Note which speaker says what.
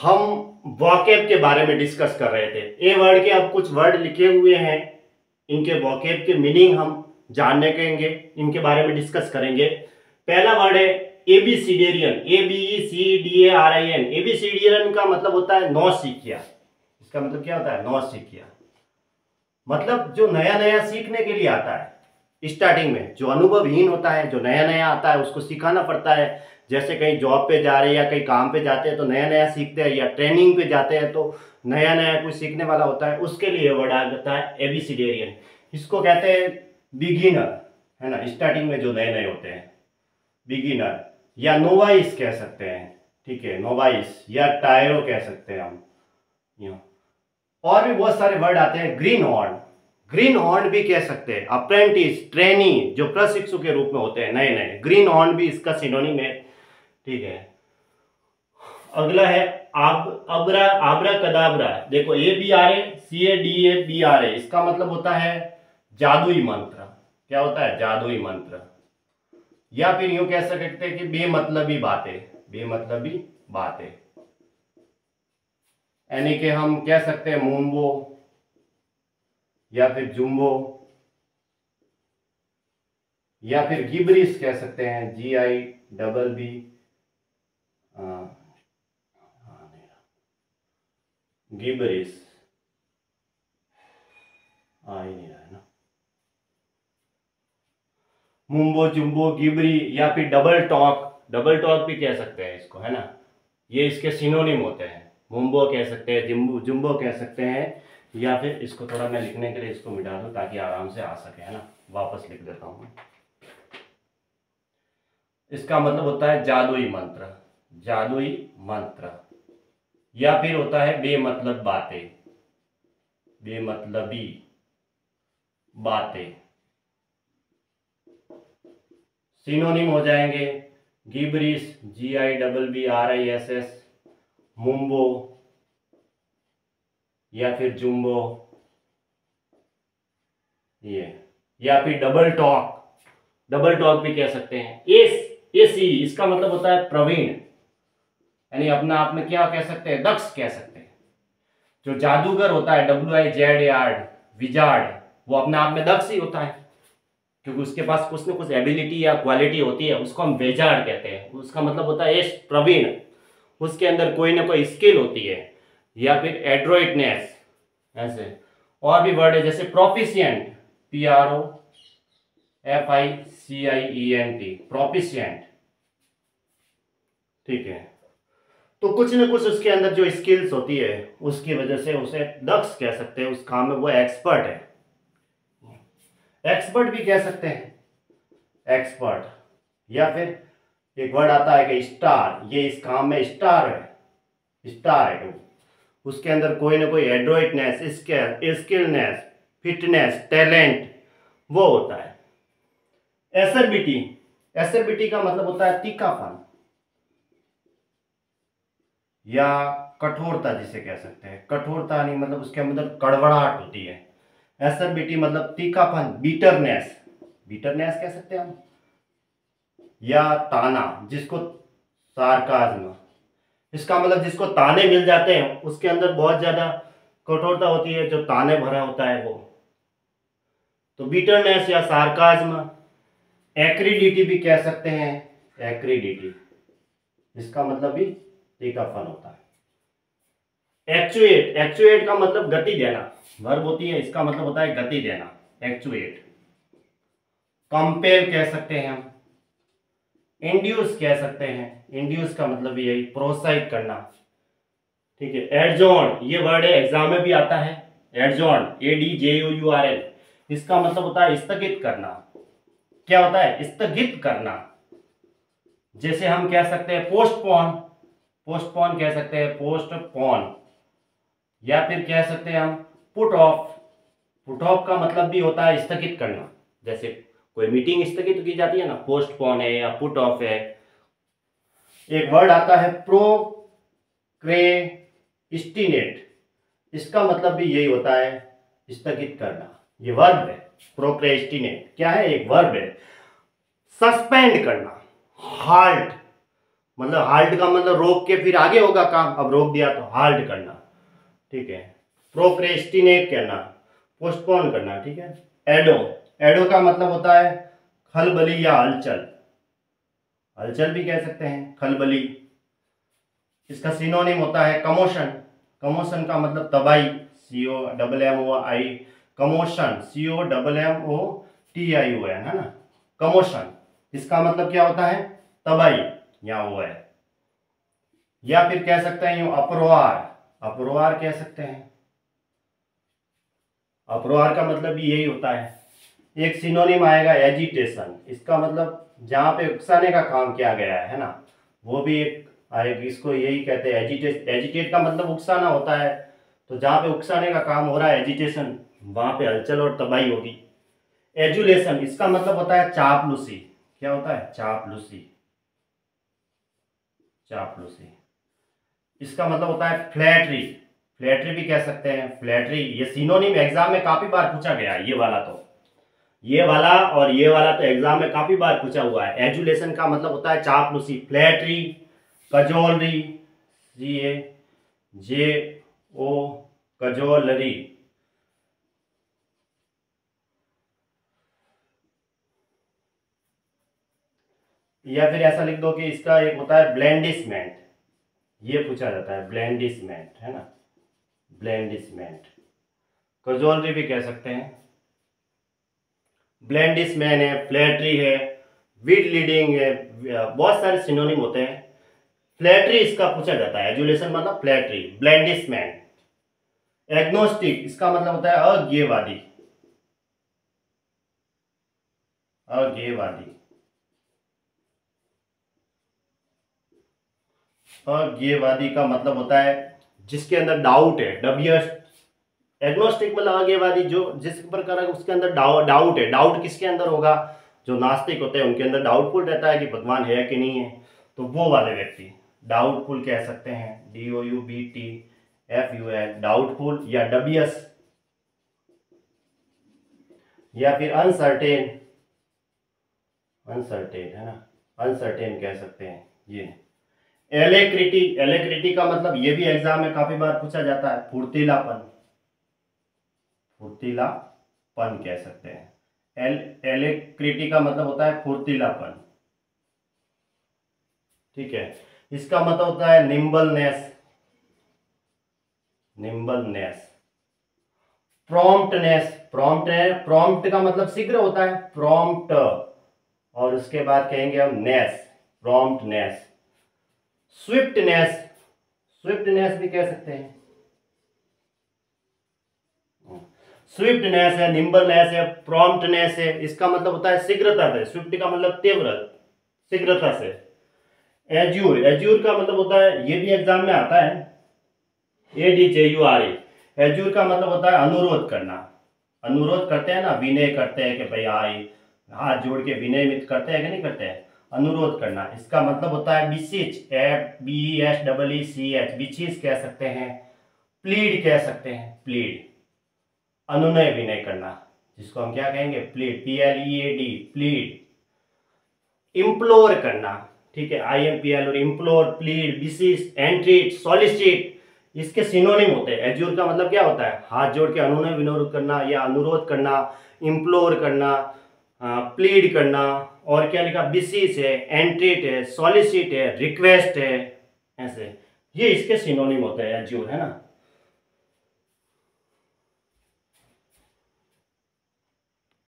Speaker 1: हम वोकैब के बारे में डिस्कस कर रहे थे। ए वर्ड के अब कुछ वर्ड लिखे हुए हैं, इनके वोकैब के मीनिंग हम जानने करेंगे, इनके बारे में डिस्कस करेंगे। पहला वर्ड है एबीसीडेरियन, ABECDARIN। एबीसीडेरियन का मतलब होता है नौसिखिया। इसका मतलब क्या होता है? नौसिखिया मतलब जो नया नया सीखने के लिए आता है, स्टार्टिंग में जो अनुभवहीन होता है, जो नया नया आता है उसको सिखाना पड़ता है। जैसे कहीं जॉब पे जा रहे हैं या कहीं काम पे जाते हैं तो नया नया सीखते हैं, या ट्रेनिंग पे जाते हैं तो नया नया कुछ सीखने वाला होता है, उसके लिए वर्ड आ जाता है एबीसीडेरियन। इसको कहते हैं बिगिनर, है ना, स्टार्टिंग में जो नए नए होते हैं, बिगिनर। या नोवाइस कह सकते हैं, ठीक है, नोवाइस, या टायरो कह सकते हैं हम। और भी बहुत सारे वर्ड आते हैं। ग्रीन हॉर्न, ग्रीन हॉर्न भी कह सकते हैं। अप्रेंटिस, ट्रेनी, जो प्रशिक्षु के रूप में होते हैं नए नए, ग्रीन हॉर्न भी इसका सिनोनिम है, ठीक है। अगला है आब्रा, आब्रा कदाब्रा। देखो ABRACADABRA, इसका मतलब होता है जादुई मंत्र। क्या होता है? जादुई मंत्र। या फिर यूं कह सकते हैं कि बेमतलबी बातें, बेमतलबी बातें, यानी कि हम कह सकते हैं मुंबो या फिर जुम्बो, या फिर गिबरिस कह सकते हैं, GIBB। गिबरिस आ ही नहीं रहा है ना, मुंबो, जुम्बो, गिबरी, या फिर डबल टॉक। डबल टॉक भी कह सकते हैं इसको, है ना। ये इसके सिनोनिम होते हैं। मुंबो कह सकते हैं, जुम्बो जुम्बो कह सकते हैं, या फिर इसको थोड़ा मैं लिखने के लिए इसको मिटा दूं ताकि आराम से आ सके, है ना। वापस लिख देता हूं। इसका मतलब होता है जादुई मंत्र, जादुई मंत्र। या फिर होता है बेमतलब बातें, बेमतलबी बातें। सिनोनिम हो जाएंगे गिबरिस, GIBBRISS, मुंबो या फिर जुम्बो, ये। या फिर डबल टॉक, डबल टॉक भी कह सकते हैं। AC, इसका मतलब होता है प्रवीण, यानी अपना आप में क्या कह सकते हैं? दक्ष कह सकते हैं। जो जादूगर होता है, WIZARD, विजार्ड, वो अपने आप में दक्ष ही होता है, क्योंकि उसके पास कुछ न कुछ एबिलिटी या क्वालिटी होती है, उसको हम वेजार्ड कहते हैं। उसका मतलब होता है प्रवीण, उसके अंदर कोई ना कोई स्किल होती है, या फिर एड्रोइटनेस, ऐसे। और भी वर्ड है जैसे प्रोफिशिएंट, PROFICIENT, प्रोफिशिएंट, ठीक है। तो कुछ न कुछ उसके अंदर जो स्किल्स होती है उसकी वजह से उसे दक्ष कह सकते हैं, उस काम में वो एक्सपर्ट है। एक्सपर्ट भी कह सकते हैं, एक्सपर्ट। या फिर एक वर्ड आता है कि स्टार, ये इस काम में स्टार है, स्टार है। उसके अंदर कोई ना कोई एड्रोइटनेस, स्किलनेस, फिटनेस, टैलेंट वो होता है। एसरबिटी, एसरबिटी का मतलब होता है तीखापन या कठोरता, जिसे कह सकते हैं। कठोरता नहीं, मतलब उसके अंदर कड़वड़ाहट होती है। एसरबिटी मतलब तीखापन। बीटरनेस, बीटरनेस कह सकते हैं हम। या ताना, जिसको सार्काज्म, इसका मतलब जिसको ताने मिल जाते हैं, उसके अंदर बहुत ज्यादा कठोरता होती है, जो ताने भरा होता है वो। तो बीटरनेस या सार्काज्म। एक्रीडिटी भी कह सकते हैं, एक्रीडिटी, इसका मतलब भी तीखापन होता है। एक्चुएट, एक्चुएट का मतलब गति देना, वर्ब होती है, इसका मतलब होता है गति देना, एक्चुएट। कंपेल कह सकते हैं हम। इंड्यूस कह सकते हैं, इंड्यूस का मतलब भी यही, प्रोत्साहित करना, ठीक है। एडजॉर्न, ये वर्ड है, एग्जाम में भी आता है। एडजॉर्न, ADJOURN, इसका मतलब होता है स्थगित करना। क्या होता है? स्थगित करना। जैसे हम कह सकते हैं पोस्टपोन, पोस्टपोन कह सकते हैं, पोस्टपोन। या फिर कह सकते हैं हम पुट ऑफ, पुट ऑफ का मतलब भी होता है स्थगित करना। जैसे कोई मीटिंग स्थगित की जाती है ना, पोस्टपोन है या पुट ऑफ है। एक वर्ड आता है प्रोक्रेस्टिनेट, इसका मतलब भी यही होता है स्थगित करना। ये वर्ब है प्रोक्रेस्टिनेट, क्या है? एक वर्ब है। सस्पेंड करना, हाल्ट, मतलब हाल्ट का मतलब रोक के फिर आगे होगा काम, अब रोक दिया तो हाल्ट करना, ठीक है। प्रोक्रेस्टिनेट करना, पोस्टपोन करना, ठीक है। एडो, एडो का मतलब होता है खलबली या हलचल, हलचल भी कह सकते हैं, खलबली। इसका सिनोनिम होता है कमोशन, कमोशन का मतलब तबाही, COMMOI, कमोशन COMMOTION, है ना, कमोशन। इसका मतलब क्या होता है, तबाही यहाँ हुआ है। या फिर कह सकते हैं यूं अप्रोहार, अप्रोहार कह सकते हैं। अप्रोहार का मतलब भी यही होता है। एक सिनोनिम आएगा एजिटेशन, इसका मतलब जहां पे उकसाने का काम किया गया है ना, वो भी एक आएगी, इसको यही कहते हैं एजिटेट। एजिटेट का मतलब उकसाना होता है, तो जहां पे उकसाने का काम हो रहा है एजिटेशन, वहां पे हलचल और तबाही होगी। एजुलेशन, इसका मतलब होता है चापलूसी, क्या होता है, चापलूसी, चापलूसी। इसका मतलब होता है फ्लैटरी, फ्लैटरी भी कह सकते हैं, फ्लैटरी। ये सिनोनिम एग्जाम में काफी बार पूछा गया है, ये वाला तो, ये वाला और ये वाला तो एग्जाम में काफी बार पूछा हुआ है। एजुलेशन का मतलब होता है चापलूसी, फ्लैटरी, कजोलरी, CAJO, कजोलरी। या फिर ऐसा लिख दो कि इसका एक होता है ब्लेंडिसमेंट, ये पूछा जाता है ब्लेंडिसमेंट, है ना, ब्लेंडिसमेंट। कजोलरी भी कह सकते हैं, ब्लेंडिसमैन है, फ्लैटरी है, वीड लीडिंग है, बहुत सारे सिनोनिम होते हैं। फ्लैटरी इसका पूछा जाता है, एजुलेशन मतलब फ्लैटरी, ब्लेंडिसमैन। एग्नोस्टिक, इसका मतलब होता है अज्ञेयवादी, अज्ञेयवादी, अज्ञेयवादी का मतलब होता है जिसके अंदर डाउट है, डबियस। एग्नोस्टिक मतलब अज्ञेयवादी, जो जिस प्रकार उसके अंदर डाउट है। डाउट किसके अंदर होगा, जो नास्तिक होते हैं उनके अंदर डाउटफुल रहता है कि भगवान है कि नहीं है, तो वो वाले व्यक्ति डाउटफुल कह सकते हैं, DOUBTFUL, डाउटफुल या डबियस, या फिर अनसर्टेन, अनसर्टेन, है ना, अनसर्टेन कह सकते हैं ये। एलेक्रिटी, एलेक्रिटी का मतलब ये भी एग्जाम में काफी बार पूछा जाता है, फुर्तीलापन, फुर्तीलापन कह सकते हैं। एलेक्रिटी का मतलब होता है फुर्तीलापन, ठीक है। इसका मतलब होता है निम्बलनेस, निम्बलनेस। प्रॉम्प्टनेस, प्रॉम्प्ट का मतलब शीघ्र होता है, प्रॉम्प्ट, और उसके बाद कहेंगे हम नेस, प्रॉम्प्टनेस। स्विफ्टनेस, स्विफ्टनेस भी कह सकते हैं, स्विफ्टनेस है, निम्बलनेस है, प्रॉम्प्टनेस है। इसका मतलब होता है शीघ्रता से, स्विफ्ट का मतलब तीव्र, शीघ्रता से। एज्यूर, एज्यूर का मतलब होता है, ये भी एग्जाम में आता है, ADJURE। एज्यूर का मतलब होता है अनुरोध करना, अनुरोध करते हैं ना, विनय करते हैं कि भाई हाथ जोड़ के विनय मित करते हैं कि नहीं करते हैं, अनुरोध करना। इसका मतलब होता है बिसीच, BESEECH, बिचीज कह सकते हैं, प्लीड कह सकते हैं, प्लीड, अनुनय विनय करना, जिसको हम क्या कहेंगे, प्लीड, PLEAD, प्लीड। इम्प्लोर करना, ठीक है, IMPL और इम्प्लोर, प्लीड, बिसीच, एंट्रीट, सॉलिसिट, इसके सिनोनिम होते हैं। एज्यूर का मतलब क्या होता है, हाथ जोड़ के अनुनय विनोद करना या अनुरोध करना, इम्प्लोर करना, प्लीड करना, और क्या लिखा, बिसीच है, एंट्रीट है, सॉलिसिट है, रिक्वेस्ट है, ऐसे ये इसके सिनोनिम होते हैं एज्यूर, है ना।